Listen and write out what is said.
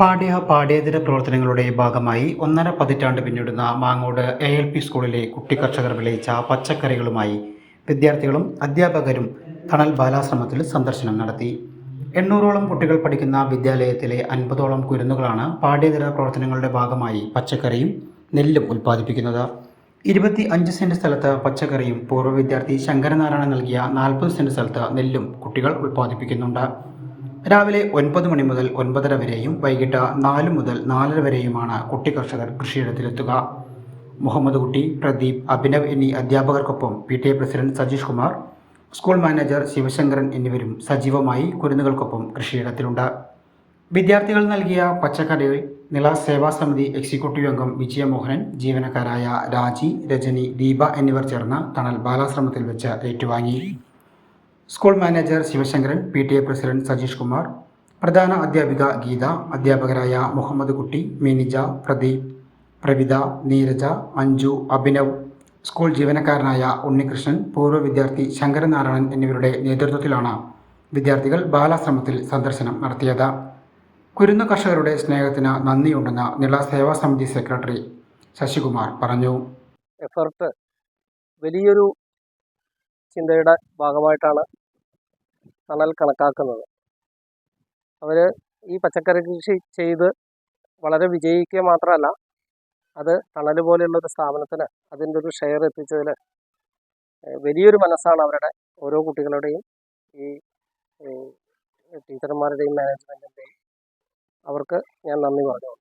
പാഠ്യേതര പ്രവർത്തനങ്ങളുടെ ഭാഗമായി 1.5 പതിറ്റാണ്ട് പിന്നിടുന്ന മാങ്ങോട് ALP സ്കൂളിലെ കുട്ടിക്കർഷകർ വിളയിച്ച പച്ചക്കറികളുമായി വിദ്യാർത്ഥികളും അധ്യാപകരും തണൽ ബാലാശ്രമത്തിൽ സന്ദർശനം നടത്തി. 800ഓളം കുട്ടികൾ പഠിക്കുന്ന വിദ്യാലയത്തിലെ 50ഓളം കുരുന്നുകളാണ് പാഠ്യേതര പ്രവർത്തനങ്ങളുടെ ഭാഗമായി പച്ചക്കറിയും നെല്ലും ഉൽപ്പാദിപ്പിക്കുന്നത്. 25 സെന്റ് സ്ഥലത്ത് പച്ചക്കറിയും പൂർവ്വ വിദ്യാർത്ഥി ശങ്കരനാരായണൻ നൽകിയ 40 സെന്റ് സ്ഥലത്ത് നെല്ലും കുട്ടികൾ ഉൽപ്പാദിപ്പിക്കുന്നുണ്ട്. രാവിലെ 9 മണി മുതൽ 9:30 വരെയും വൈകിട്ട് 4 മുതൽ 4:30 വരെയുമാണ് കുട്ടി കർഷകർ കൃഷിയിടത്തിലെത്തുക. മുഹമ്മദ് കുട്ടി, പ്രദീപ്, അഭിനവ് എന്നീ അധ്യാപകർക്കൊപ്പം PTA president Sajeesh Kumar, school manager Sivasankaran എന്നിവരും സജീവമായി കുരുന്നുകൾക്കൊപ്പം കൃഷിയിടത്തിലുണ്ട്. വിദ്യാർത്ഥികൾ നൽകിയ പച്ചക്കറികൾ നിള സേവാ സമിതി എക്സിക്യൂട്ടീവ് അംഗം വിജയമോഹനൻ, ജീവനക്കാരായ രാജി, രജനി, ദീപ എന്നിവർ ചേർന്ന് തണൽ ബാലാശ്രമത്തിൽ വെച്ച് ഏറ്റുവാങ്ങി. School manager Sivasankaran, PTA president Sajeesh Kumar, പ്രധാന അധ്യാപിക ഗീത, അധ്യാപകരായ മുഹമ്മദ് കുട്ടി, മിനിജ, പ്രദീപ്, പ്രവിത, നീരജ, അഞ്ജു, അഭിനവ്, സ്കൂൾ ജീവനക്കാരനായ ഉണ്ണികൃഷ്ണൻ, പൂർവ്വ വിദ്യാർത്ഥി ശങ്കരനാരായണൻ എന്നിവരുടെ നേതൃത്വത്തിലാണ് വിദ്യാർത്ഥികൾ ബാലാശ്രമത്തിൽ സന്ദർശനം നടത്തിയത്. കുരുന്നു കർഷകരുടെ സ്നേഹത്തിന് നന്ദിയുണ്ടെന്ന് നിള സേവാ സമിതി സെക്രട്ടറി ശശികുമാർ പറഞ്ഞു. എഫർട്ട് വലിയൊരു ചിന്തയുടെ ഭാഗമായിട്ടാണ് തണൽ കണക്കാക്കുന്നത്. അവർ ഈ പച്ചക്കറി കൃഷി ചെയ്ത് വളരെ വിജയിക്കുക മാത്രമല്ല, അത് തണൽ പോലെയുള്ളൊരു സ്ഥാപനത്തിന് അതിൻ്റെ ഒരു ഷെയർ എത്തിച്ചതിൽ വലിയൊരു മനസ്സാണ് അവരുടെ ഓരോ കുട്ടികളുടെയും ഈ ടീച്ചർമാരുടെയും മാനേജ്മെൻറ്റിൻ്റെയും. അവർക്ക് ഞാൻ നന്ദി പറഞ്ഞു.